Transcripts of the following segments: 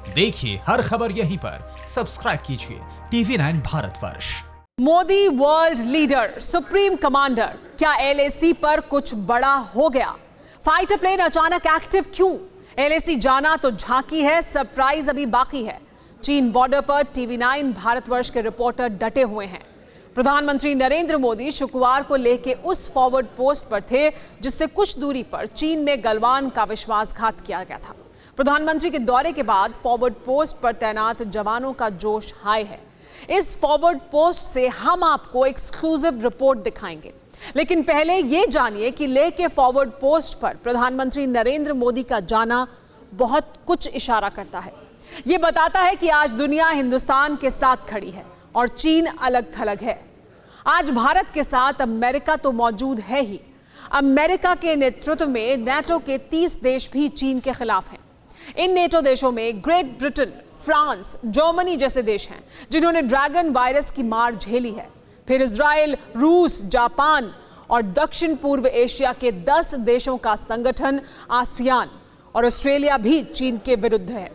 देखिए हर खबर यहीं पर, सब्सक्राइब कीजिए TV9 Bharatvarsh. Modi world leader, supreme commander, क्या LAC पर कुछ बड़ा हो गया? फाइटर प्लेन अचानक एक्टिव क्यों? LAC जाना तो झांकी है, सरप्राइज अभी बाकी है। चीन बॉर्डर पर TV9 भारतवर्ष के रिपोर्टर डटे हुए हैं। प्रधानमंत्री नरेंद्र मोदी शुक्रवार को लेके उस फॉरवर्ड पोस्ट पर थे जिससे कुछ दूरी पर चीन में गलवान का विश्वासघात किया गया था। प्रधानमंत्री के दौरे के बाद फॉरवर्ड पोस्ट पर तैनात जवानों का जोश हाई है। इस फॉरवर्ड पोस्ट से हम आपको एक्सक्लूसिव रिपोर्ट दिखाएंगे, लेकिन पहले ये जानिए कि लेह के फॉरवर्ड पोस्ट पर प्रधानमंत्री नरेंद्र मोदी का जाना बहुत कुछ इशारा करता है। ये बताता है कि आज दुनिया हिंदुस्तान के साथ खड़ी है और चीन अलग थलग है। आज भारत के साथ अमेरिका तो मौजूद है ही। अमेरिका के नेतृत्व में नेटो के 30 देश भी चीन के खिलाफ हैं। इन नेटो देशों में ग्रेट ब्रिटेन, फ्रांस, जर्मनी जैसे देश हैं जिन्होंने ड्रैगन वायरस की मार झेली है। फिर इजराइल, रूस, जापान और दक्षिण पूर्व एशिया के 10 देशों का संगठन आसियान और ऑस्ट्रेलिया भी चीन के विरुद्ध है।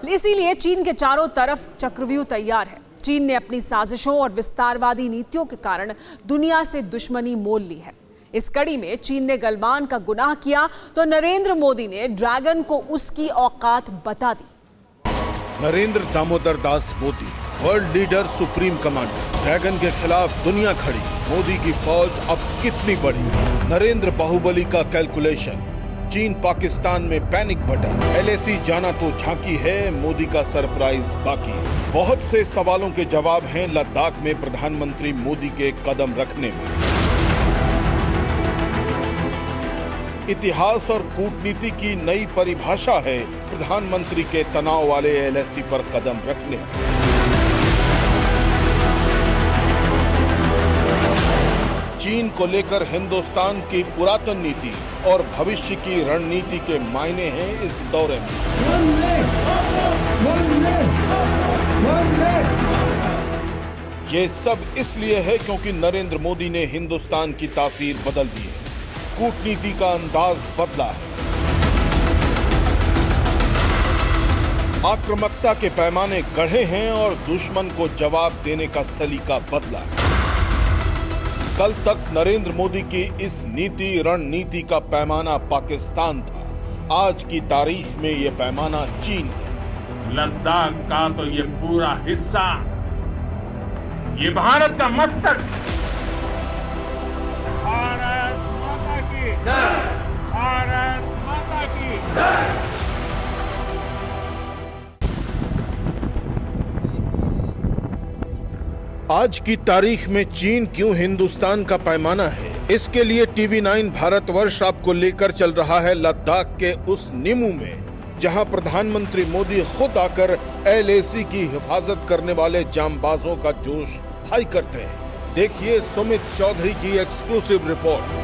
इसीलिए चीन के चारों तरफ चक्रव्यूह तैयार है। चीन ने अपनी साजिशों और विस्तारवादी नीतियों के कारण दुनिया से दुश्मनी मोल ली है। इस कड़ी में चीन ने गलवान का गुनाह किया तो नरेंद्र मोदी ने ड्रैगन को उसकी औकात बता दी। Narendra Damodar Das Modi, world leader, supreme commander. Dragon के खिलाफ दुनिया खड़ी, मोदी की फौज अब कितनी बड़ी? नरेंद्र बाहुबली का कैलकुलेशन, चीन पाकिस्तान में पैनिक बटन। LAC जाना तो झांकी है, मोदी का सरप्राइज बाकी है। बहुत से सवालों के जवाब हैं लद्दाख में प्रधानमंत्री मोदी के कदम रखने में। इतिहास और कूटनीति की नई परिभाषा है प्रधानमंत्री के तनाव वाले LAC पर कदम रखने में। चीन को लेकर हिंदुस्तान की पुरातन नीति और भविष्य की रणनीति के मायने हैं इस दौरे में। ये सब इसलिए है क्योंकि नरेंद्र मोदी ने हिंदुस्तान की तासीर बदल दी है, कूटनीति का अंदाज बदला है, आक्रामकता के पैमाने गढ़े हैं और दुश्मन को जवाब देने का सलीका बदला है। कल तक नरेंद्र मोदी की इस नीति रणनीति का पैमाना पाकिस्तान था, आज की तारीख में यह पैमाना चीन है। लद्दाख का तो ये पूरा हिस्सा ये भारत का मस्तक। भारत माता की जय, भारत माता की जय। आज की तारीख में चीन क्यों हिंदुस्तान का पैमाना है, इसके लिए TV9 भारतवर्ष आपको लेकर चल रहा है लद्दाख के उस निमू में, जहां प्रधानमंत्री मोदी खुद आकर LAC की हिफाजत करने वाले जांबाजों का जोश हाई करते हैं। देखिए सुमित चौधरी की एक्सक्लूसिव रिपोर्ट।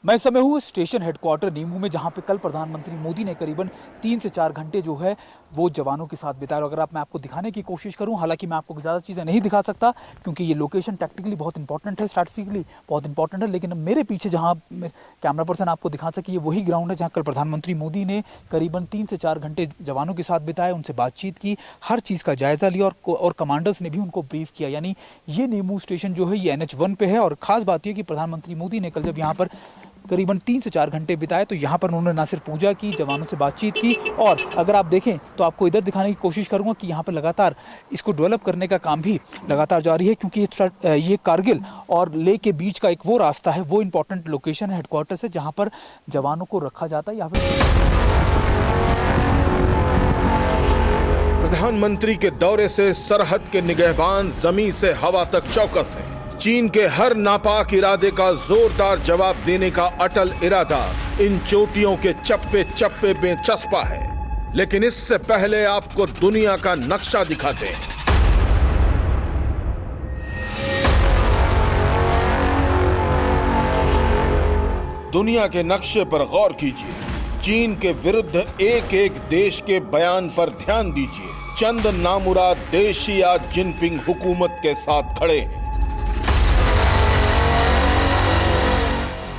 मैं इस समय हूँ स्टेशन हेडक्वार्टर नीमू में, जहाँ पे कल प्रधानमंत्री मोदी ने करीबन 3 से 4 घंटे जो है वो जवानों के साथ बिताए। अगर मैं आपको दिखाने की कोशिश करूँ, हालांकि मैं आपको ज़्यादा चीज़ें नहीं दिखा सकता क्योंकि ये लोकेशन टैक्टिकली बहुत इंपॉर्टेंट है, स्ट्रैटेजिकली बहुत इंपॉर्टेंट है, लेकिन मेरे पीछे जहाँ कैमरा पर्सन आपको दिखा सके, ये वही ग्राउंड है जहाँ कल प्रधानमंत्री मोदी ने करीबन 3 से 4 घंटे जवानों के साथ बिताए, उनसे बातचीत की, हर चीज़ का जायज़ा लिया और कमांडर्स ने भी उनको ब्रीफ किया। यानी ये नीमू स्टेशन जो है ये NH1 पे है और ख़ास बात यह कि प्रधानमंत्री मोदी ने कल जब यहाँ पर करीबन 3 से 4 घंटे बिताए तो यहाँ पर उन्होंने ना सिर्फ पूजा की, जवानों से बातचीत की, और अगर आप देखें तो आपको इधर दिखाने की कोशिश करूँगा कि यहाँ पर लगातार इसको डेवलप करने का काम भी लगातार जारी है, क्योंकि ये कारगिल और लेह के बीच का एक वो रास्ता है, वो इंपॉर्टेंट लोकेशन है, हेडक्वार्टर्स है, जहाँ पर जवानों को रखा जाता है। यहाँ पर प्रधानमंत्री के दौरे से सरहद के निगहबान जमीन से हवा तक चौकस है। चीन के हर नापाक इरादे का जोरदार जवाब देने का अटल इरादा इन चोटियों के चप्पे चप्पे में चस्पा है। लेकिन इससे पहले आपको दुनिया का नक्शा दिखाते हैं। दुनिया के नक्शे पर गौर कीजिए, चीन के विरुद्ध एक एक देश के बयान पर ध्यान दीजिए। चंद नामुराद देश ही आज जिनपिंग हुकूमत के साथ खड़े हैं।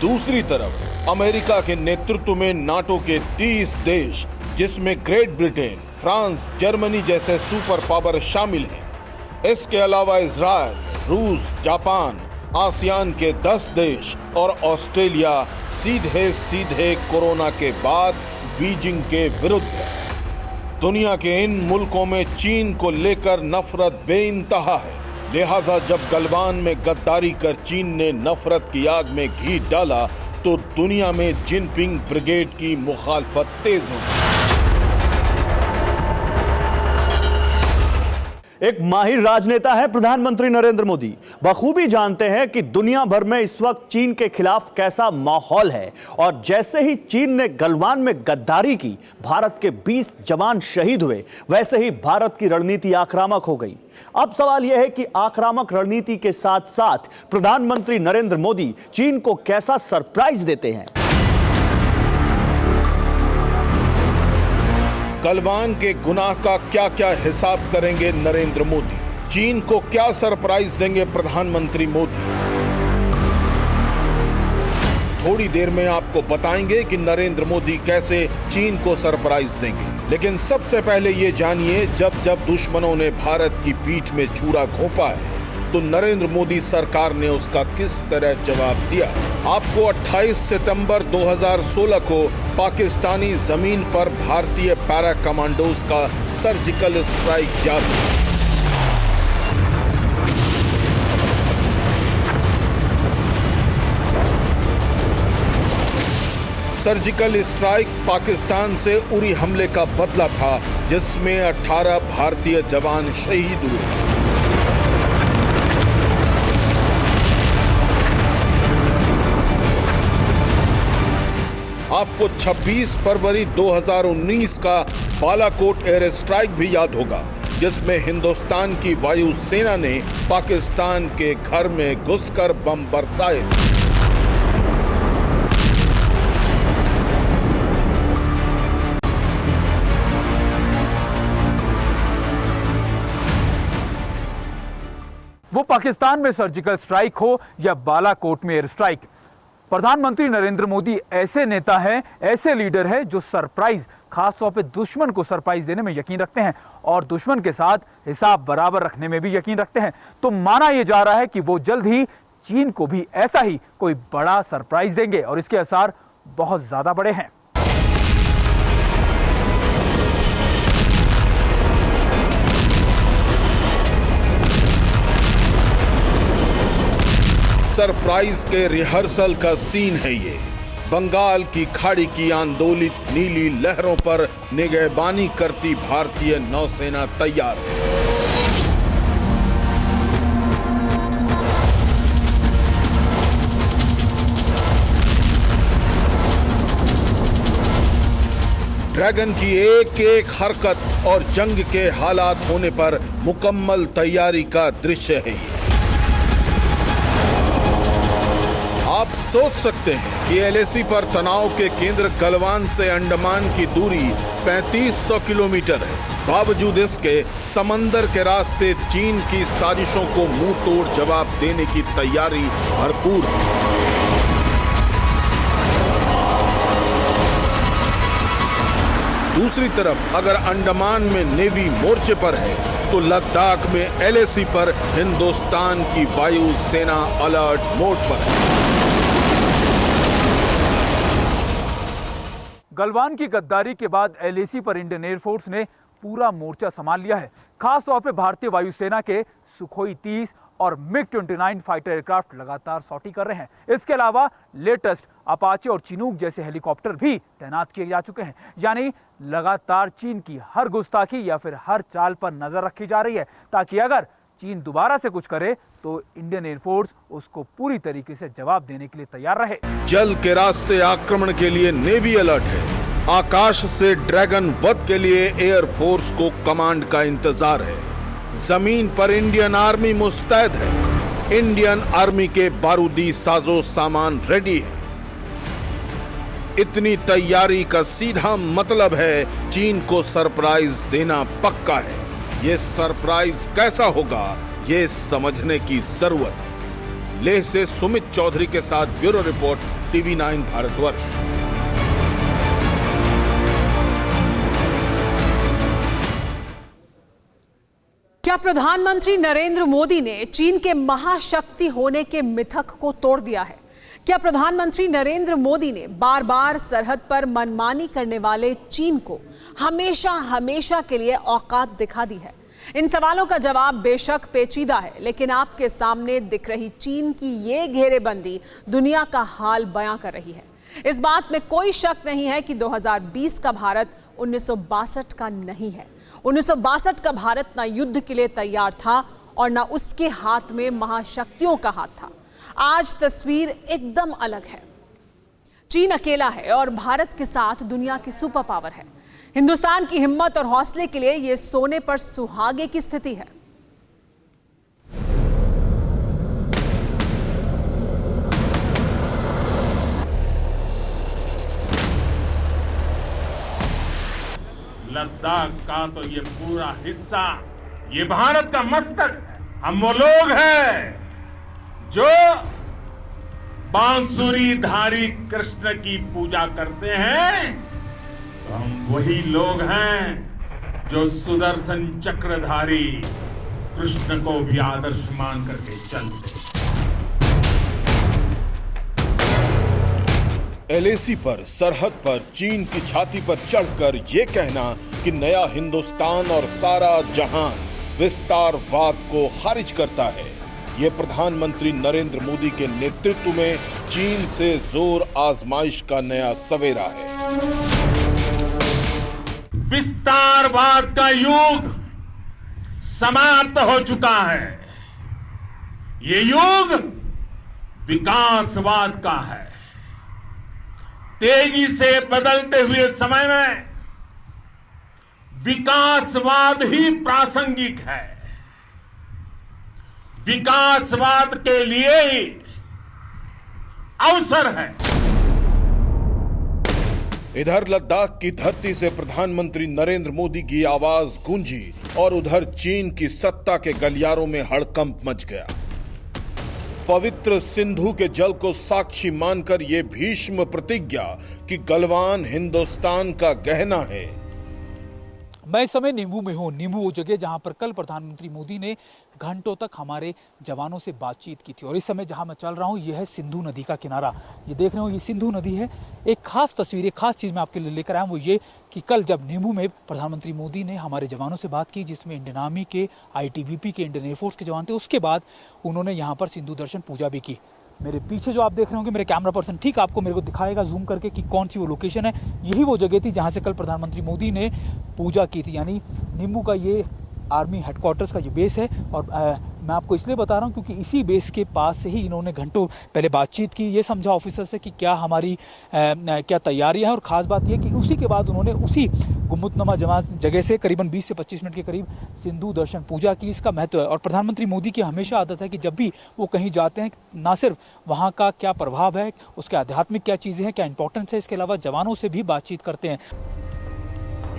दूसरी तरफ अमेरिका के नेतृत्व में नाटो के 30 देश जिसमें ग्रेट ब्रिटेन, फ्रांस, जर्मनी जैसे सुपर पावर शामिल हैं। इसके अलावा इजराइल, रूस, जापान, आसियान के 10 देश और ऑस्ट्रेलिया सीधे सीधे कोरोना के बाद बीजिंग के विरुद्ध है। दुनिया के इन मुल्कों में चीन को लेकर नफरत बेइंतहा है। लिहाजा जब गलवान में गद्दारी कर चीन ने नफरत की आग में घी डाला तो दुनिया में जिनपिंग ब्रिगेड की मुखालफत तेज हो गई। एक माहिर राजनेता है प्रधानमंत्री नरेंद्र मोदी। बखूबी जानते हैं कि दुनिया भर में इस वक्त चीन के खिलाफ कैसा माहौल है और जैसे ही चीन ने गलवान में गद्दारी की, भारत के 20 जवान शहीद हुए, वैसे ही भारत की रणनीति आक्रामक हो गई। अब सवाल यह है कि आक्रामक रणनीति के साथ साथ प्रधानमंत्री नरेंद्र मोदी चीन को कैसा सरप्राइज देते हैं। गलवान के गुनाह का क्या क्या हिसाब करेंगे नरेंद्र मोदी? चीन को क्या सरप्राइज देंगे प्रधानमंत्री मोदी? थोड़ी देर में आपको बताएंगे कि नरेंद्र मोदी कैसे चीन को सरप्राइज देंगे। लेकिन सबसे पहले ये जानिए, जब जब दुश्मनों ने भारत की पीठ में छुरा घोंपा है तो नरेंद्र मोदी सरकार ने उसका किस तरह जवाब दिया। आपको 28 सितंबर 2016 को पाकिस्तानी जमीन पर भारतीय पैरा कमांडोज का सर्जिकल स्ट्राइक याद है। सर्जिकल स्ट्राइक पाकिस्तान से उरी हमले का बदला था, जिसमें 18 भारतीय जवान शहीद हुए। आपको 26 फरवरी 2019 का बालाकोट एयर स्ट्राइक भी याद होगा, जिसमें हिंदुस्तान की वायुसेना ने पाकिस्तान के घर में घुसकर बम बरसाए। वो पाकिस्तान में सर्जिकल स्ट्राइक हो या बालाकोट में एयर स्ट्राइक, प्रधानमंत्री नरेंद्र मोदी ऐसे नेता हैं, ऐसे लीडर हैं जो सरप्राइज, खासतौर पे दुश्मन को सरप्राइज देने में यकीन रखते हैं और दुश्मन के साथ हिसाब बराबर रखने में भी यकीन रखते हैं। तो माना यह जा रहा है कि वो जल्द ही चीन को भी ऐसा ही कोई बड़ा सरप्राइज देंगे और इसके असर बहुत ज्यादा बड़े हैं। सरप्राइज के रिहर्सल का सीन है ये। बंगाल की खाड़ी की आंदोलित नीली लहरों पर निगहबानी करती भारतीय नौसेना तैयार है। ड्रैगन की एक एक हरकत और जंग के हालात होने पर मुकम्मल तैयारी का दृश्य है ये। आप सोच सकते हैं कि एलएसी पर तनाव के केंद्र गलवान से अंडमान की दूरी 3500 किलोमीटर है। बावजूद इसके समंदर के रास्ते चीन की साजिशों को मुंह तोड़ जवाब देने की तैयारी भरपूर है। दूसरी तरफ अगर अंडमान में नेवी मोर्चे पर है तो लद्दाख में एलएसी पर हिंदुस्तान की वायु सेना अलर्ट मोड पर है। गलवान की गद्दारी के बाद एलएसी पर इंडियन एयरफोर्स ने पूरा मोर्चा संभाल लिया है। खासतौर पे भारतीय वायुसेना के सुखोई 30 और मिग-29 फाइटर एयरक्राफ्ट लगातार सॉटी कर रहे हैं। इसके अलावा लेटेस्ट अपाचे और चिनूक जैसे हेलीकॉप्टर भी तैनात किए जा चुके हैं। यानी लगातार चीन की हर गुस्ताखी या फिर हर चाल पर नजर रखी जा रही है, ताकि अगर चीन दोबारा से कुछ करे तो इंडियन एयरफोर्स उसको पूरी तरीके से जवाब देने के लिए तैयार रहे। जल के रास्ते आक्रमण के लिए नेवी अलर्ट है। आकाश से ड्रैगन वध के लिए एयरफोर्स को कमांड का इंतजार है। जमीन पर इंडियन आर्मी मुस्तैद है। इंडियन आर्मी के बारूदी साजो सामान रेडी है। इतनी तैयारी का सीधा मतलब है चीन को सरप्राइज देना पक्का है। ये सरप्राइज कैसा होगा, ये समझने की जरूरत है। लेह से सुमित चौधरी के साथ ब्यूरो रिपोर्ट, TV9 भारतवर्ष। क्या प्रधानमंत्री नरेंद्र मोदी ने चीन के महाशक्ति होने के मिथक को तोड़ दिया है? क्या प्रधानमंत्री नरेंद्र मोदी ने बार बार सरहद पर मनमानी करने वाले चीन को हमेशा हमेशा के लिए औकात दिखा दी है? इन सवालों का जवाब बेशक पेचीदा है, लेकिन आपके सामने दिख रही चीन की ये घेरेबंदी दुनिया का हाल बयां कर रही है। इस बात में कोई शक नहीं है कि 2020 का भारत 1962 का नहीं है। 1962 का भारत ना युद्ध के लिए तैयार था और ना उसके हाथ में महाशक्तियों का हाथ था। आज तस्वीर एकदम अलग है। चीन अकेला है और भारत के साथ दुनिया की सुपर पावर है। हिंदुस्तान की हिम्मत और हौसले के लिए यह सोने पर सुहागे की स्थिति है। लद्दाख का तो ये पूरा हिस्सा ये भारत का मस्तक है। हम वो लोग हैं जो बांसुरीधारी कृष्ण की पूजा करते हैं, तो हम वही लोग हैं जो सुदर्शन चक्रधारी कृष्ण को भी आदर्श मान करके चलते। एलएसी पर सरहद पर चीन की छाती पर चढ़कर ये कहना कि नया हिंदुस्तान और सारा जहान विस्तारवाद को खारिज करता है, ये प्रधानमंत्री नरेंद्र मोदी के नेतृत्व में चीन से जोर आजमाइश का नया सवेरा है। विस्तारवाद का युग समाप्त हो चुका है। ये युग विकासवाद का है। तेजी से बदलते हुए समय में विकासवाद ही प्रासंगिक है। विकासवाद के लिए ही अवसर है। इधर लद्दाख की धरती से प्रधानमंत्री नरेंद्र मोदी की आवाज गूंजी और उधर चीन की सत्ता के गलियारों में हड़कंप मच गया। पवित्र सिंधु के जल को साक्षी मानकर यह भीष्म प्रतिज्ञा कि गलवान हिंदुस्तान का गहना है। मैं इस समय नींबू में हूँ। नींबू वो जगह जहाँ पर कल प्रधानमंत्री मोदी ने घंटों तक हमारे जवानों से बातचीत की थी। और इस समय जहाँ मैं चल रहा हूँ यह है सिंधु नदी का किनारा। ये देख रहे हो, ये सिंधु नदी है। एक खास तस्वीर, एक खास चीज़ मैं आपके लिए लेकर आया हूँ, वो ये कि कल जब नींबू में प्रधानमंत्री मोदी ने हमारे जवानों से बात की, जिसमें इंडियन आर्मी के, ITBP के, इंडियन एयरफोर्स के जवान थे, उसके बाद उन्होंने यहाँ पर सिंधु दर्शन पूजा भी की। मेरे पीछे जो आप देख रहे होंगे, मेरे कैमरा पर्सन ठीक आपको मेरे को दिखाएगा जूम करके कि कौन सी वो लोकेशन है। यही वो जगह थी जहाँ से कल प्रधानमंत्री मोदी ने पूजा की थी। यानी नींबू का ये आर्मी हेडक्वार्टर्स का ये बेस है। और मैं आपको इसलिए बता रहा हूँ क्योंकि इसी बेस के पास से ही इन्होंने घंटों पहले बातचीत की, ये समझा ऑफिसर से कि क्या हमारी क्या तैयारियां हैं। और ख़ास बात यह कि उसी के बाद उन्होंने उसी गुम्बदनुमा जगह से करीबन 20 से 25 मिनट के करीब सिंधु दर्शन पूजा की। इसका महत्व है। और प्रधानमंत्री मोदी की हमेशा आदत है कि जब भी वो कहीं जाते हैं, ना सिर्फ वहाँ का क्या प्रभाव है, उसके आध्यात्मिक क्या चीज़ें हैं, क्या इंपॉर्टेंस है, इसके अलावा जवानों से भी बातचीत करते हैं।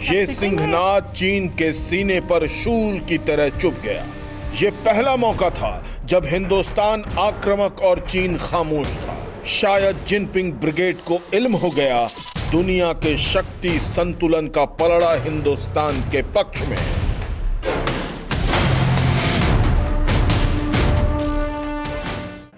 ये सिंहनाद चीन के सीने पर शूल की तरह चुभ गया। ये पहला मौका था जब हिंदुस्तान आक्रामक और चीन खामोश था। शायद जिनपिंग ब्रिगेड को इल्म हो गया दुनिया के शक्ति संतुलन का पलड़ा हिंदुस्तान के पक्ष में है।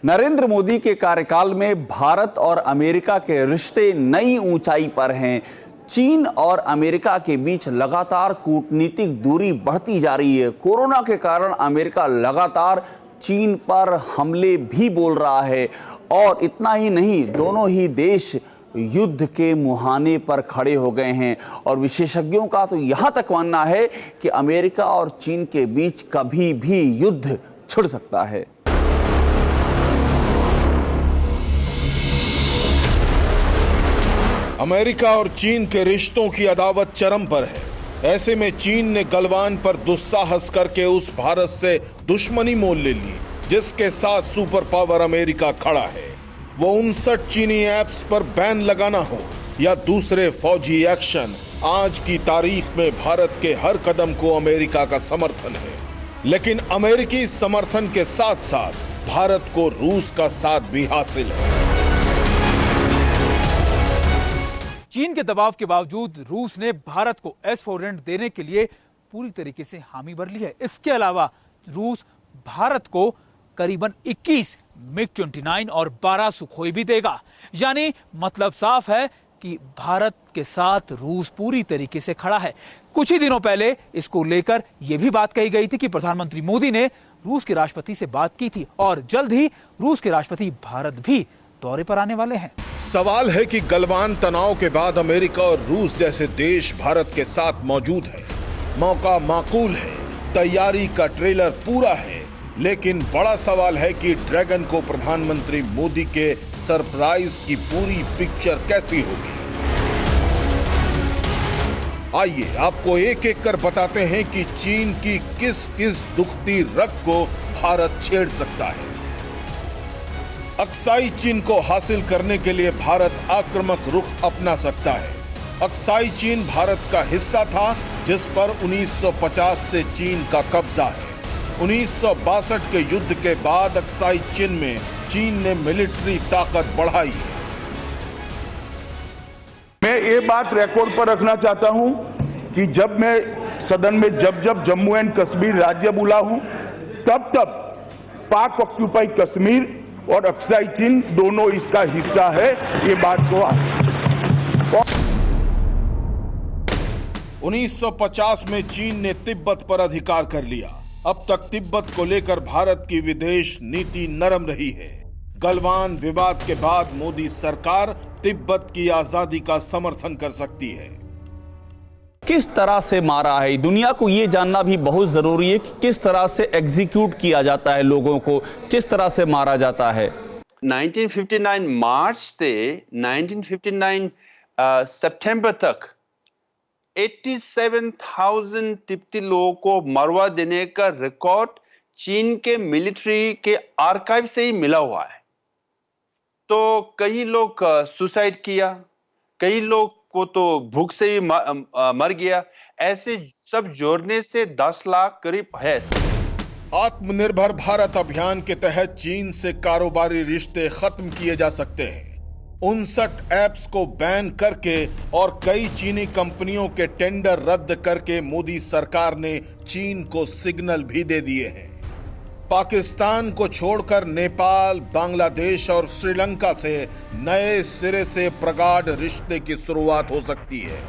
नरेंद्र मोदी के कार्यकाल में भारत और अमेरिका के रिश्ते नई ऊंचाई पर हैं। चीन और अमेरिका के बीच लगातार कूटनीतिक दूरी बढ़ती जा रही है। कोरोना के कारण अमेरिका लगातार चीन पर हमले भी बोल रहा है। और इतना ही नहीं, दोनों ही देश युद्ध के मुहाने पर खड़े हो गए हैं। और विशेषज्ञों का तो यहां तक मानना है कि अमेरिका और चीन के बीच कभी भी युद्ध छिड़ सकता है। अमेरिका और चीन के रिश्तों की अदावत चरम पर है। ऐसे में चीन ने गलवान पर दुस्साहस करके उस भारत से दुश्मनी मोल ले ली जिसके साथ सुपर पावर अमेरिका खड़ा है। वो 59 चीनी ऐप्स पर बैन लगाना हो या दूसरे फौजी एक्शन, आज की तारीख में भारत के हर कदम को अमेरिका का समर्थन है। लेकिन अमेरिकी समर्थन के साथ साथ भारत को रूस का साथ भी हासिल है। चीन के दबाव के बावजूद रूस ने भारत को S-400 देने के लिए पूरी तरीके से हामी भर ली है। इसके अलावा रूस भारत को करीबन 21 MiG-29 और 12 सुखोई भी देगा। यानी मतलब साफ है कि भारत के साथ रूस पूरी तरीके से खड़ा है। कुछ ही दिनों पहले इसको लेकर यह भी बात कही गई थी कि प्रधानमंत्री मोदी ने रूस के राष्ट्रपति से बात की थी और जल्द ही रूस के राष्ट्रपति भारत भी दौरे पर आने वाले हैं। सवाल है कि गलवान तनाव के बाद अमेरिका और रूस जैसे देश भारत के साथ मौजूद है। मौका माकूल है, तैयारी का ट्रेलर पूरा है, लेकिन बड़ा सवाल है कि ड्रैगन को प्रधानमंत्री मोदी के सरप्राइज की पूरी पिक्चर कैसी होगी। आइए आपको एक एक कर बताते हैं कि चीन की किस किस दुखती रग को भारत छेड़ सकता है। अक्साई चीन को हासिल करने के लिए भारत आक्रामक रुख अपना सकता है। अक्साई चीन भारत का हिस्सा था, जिस पर 1950 से चीन का कब्जा है। 1962 के युद्ध के बाद अक्साई चीन में चीन ने मिलिट्री ताकत बढ़ाई है। मैं ये बात रिकॉर्ड पर रखना चाहता हूं कि जब मैं सदन में जब जम्मू एंड कश्मीर राज्य बोला हूं, तब पाक ऑक्यूपाई कश्मीर और अक्साई चीन दोनों इसका हिस्सा है। ये बात को 1950 में चीन ने तिब्बत पर अधिकार कर लिया। अब तक तिब्बत को लेकर भारत की विदेश नीति नरम रही है। गलवान विवाद के बाद मोदी सरकार तिब्बत की आजादी का समर्थन कर सकती है। किस तरह से मारा है, दुनिया को यह जानना भी बहुत जरूरी है कि किस तरह से एग्जीक्यूट किया जाता है, लोगों को किस तरह से मारा जाता है। 1959 मार्च से 1959 सितंबर तक 87,000 तिब्बती लोगों को मरवा देने का रिकॉर्ड चीन के मिलिट्री के आर्काइव से ही मिला हुआ है। तो कई लोग सुसाइड किया, कई लोग को तो भूख से ही मर गया। ऐसे सब जोड़ने से 10 लाख करीब है। आत्मनिर्भर भारत अभियान के तहत चीन से कारोबारी रिश्ते खत्म किए जा सकते हैं। 59 ऐप्स को बैन करके और कई चीनी कंपनियों के टेंडर रद्द करके मोदी सरकार ने चीन को सिग्नल भी दे दिए हैं। पाकिस्तान को छोड़कर नेपाल, बांग्लादेश और श्रीलंका से नए सिरे से प्रगाढ़ रिश्ते की शुरुआत हो सकती है।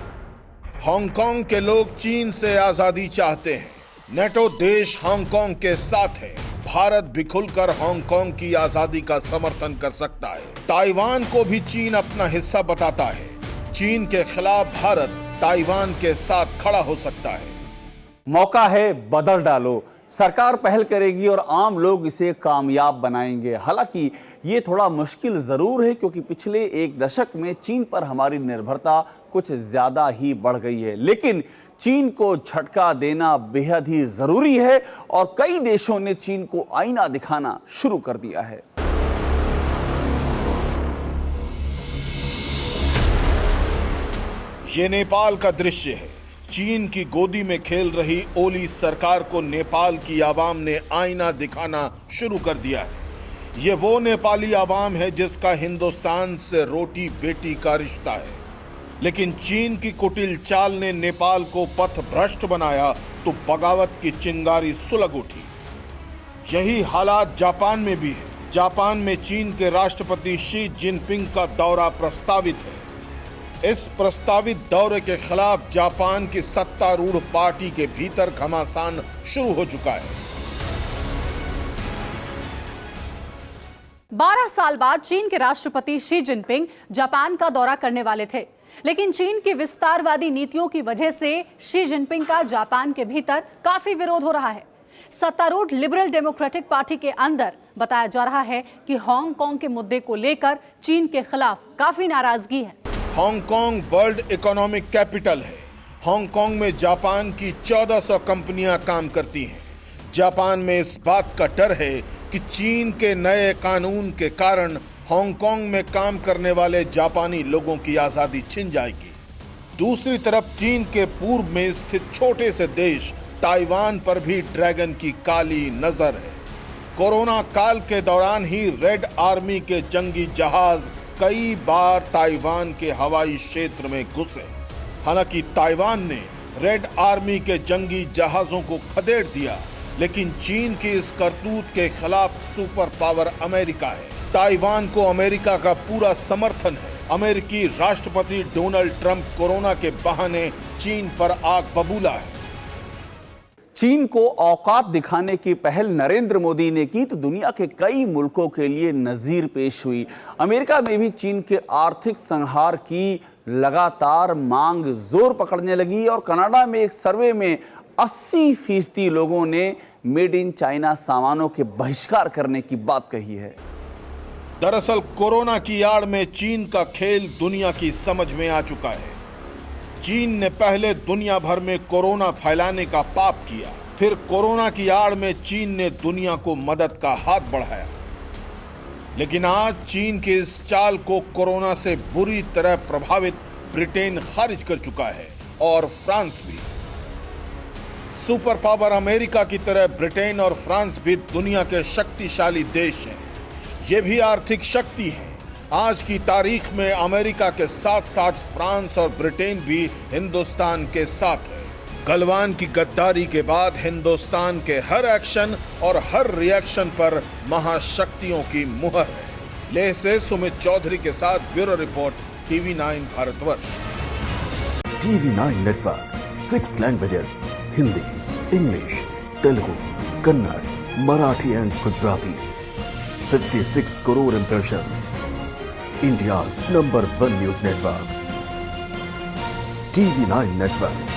हांगकांग के लोग चीन से आजादी चाहते हैं। नेटो देश हांगकांग के साथ है। भारत भी खुलकर हांगकांग की आजादी का समर्थन कर सकता है। ताइवान को भी चीन अपना हिस्सा बताता है। चीन के खिलाफ भारत ताइवान के साथ खड़ा हो सकता है। मौका है, बदल डालो। सरकार पहल करेगी और आम लोग इसे कामयाब बनाएंगे। हालांकि ये थोड़ा मुश्किल जरूर है, क्योंकि पिछले एक दशक में चीन पर हमारी निर्भरता कुछ ज्यादा ही बढ़ गई है। लेकिन चीन को झटका देना बेहद ही जरूरी है और कई देशों ने चीन को आईना दिखाना शुरू कर दिया है। ये नेपाल का दृश्य है। चीन की गोदी में खेल रही ओली सरकार को नेपाल की आवाम ने आईना दिखाना शुरू कर दिया है। ये वो नेपाली आवाम है जिसका हिंदुस्तान से रोटी बेटी का रिश्ता है। लेकिन चीन की कुटिल चाल ने नेपाल को पथ भ्रष्ट बनाया तो बगावत की चिंगारी सुलग उठी। यही हालात जापान में भी है। जापान में चीन के राष्ट्रपति शी जिनपिंग का दौरा प्रस्तावित है। इस प्रस्तावित दौरे के खिलाफ जापान की सत्तारूढ़ पार्टी के भीतर घमासान शुरू हो चुका है। 12 साल बाद चीन के राष्ट्रपति शी जिनपिंग जापान का दौरा करने वाले थे, लेकिन चीन की विस्तारवादी नीतियों की वजह से शी जिनपिंग का जापान के भीतर काफी विरोध हो रहा है। सत्तारूढ़ लिबरल डेमोक्रेटिक पार्टी के अंदर बताया जा रहा है कि हांगकांग के मुद्दे को लेकर चीन के खिलाफ काफी नाराजगी है। हांगकांग वर्ल्ड इकोनॉमिक कैपिटल है। हांगकांग में जापान की 1400 कंपनियां काम करती हैं। जापान में इस बात का डर है कि चीन के नए कानून के कारण हांगकांग में काम करने वाले जापानी लोगों की आजादी छिन जाएगी। दूसरी तरफ चीन के पूर्व में स्थित छोटे से देश ताइवान पर भी ड्रैगन की काली नजर है। कोरोना काल के दौरान ही रेड आर्मी के जंगी जहाज कई बार ताइवान के हवाई क्षेत्र में घुसे। हालांकि ताइवान ने रेड आर्मी के जंगी जहाजों को खदेड़ दिया, लेकिन चीन की इस करतूत के खिलाफ सुपर पावर अमेरिका है। ताइवान को अमेरिका का पूरा समर्थन है। अमेरिकी राष्ट्रपति डोनाल्ड ट्रंप कोरोना के बहाने चीन पर आग बबूला है। चीन को औकात दिखाने की पहल नरेंद्र मोदी ने की तो दुनिया के कई मुल्कों के लिए नजीर पेश हुई। अमेरिका में भी चीन के आर्थिक संहार की लगातार मांग जोर पकड़ने लगी और कनाडा में एक सर्वे में 80% लोगों ने मेड इन चाइना सामानों के बहिष्कार करने की बात कही है। दरअसल कोरोना की आड़ में चीन का खेल दुनिया की समझ में आ चुका है। चीन ने पहले दुनिया भर में कोरोना फैलाने का पाप किया, फिर कोरोना की आड़ में चीन ने दुनिया को मदद का हाथ बढ़ाया। लेकिन आज चीन के इस चाल को कोरोना से बुरी तरह प्रभावित ब्रिटेन खारिज कर चुका है और फ्रांस भी। सुपर पावर अमेरिका की तरह ब्रिटेन और फ्रांस भी दुनिया के शक्तिशाली देश हैं। ये भी आर्थिक शक्ति है। आज की तारीख में अमेरिका के साथ साथ फ्रांस और ब्रिटेन भी हिंदुस्तान के साथ है। गलवान की गद्दारी के बाद हिंदुस्तान के हर एक्शन और हर रिएक्शन पर महाशक्तियों की मुहर है। लेह से सुमित चौधरी के साथ bureau report, TV9 Bharatvarsh. TV9 network 6 languages, Hindi, English, Telugu, Kannada, Marathi and Gujarati. 56 crore impressions. India's #1 news network. TV9 network.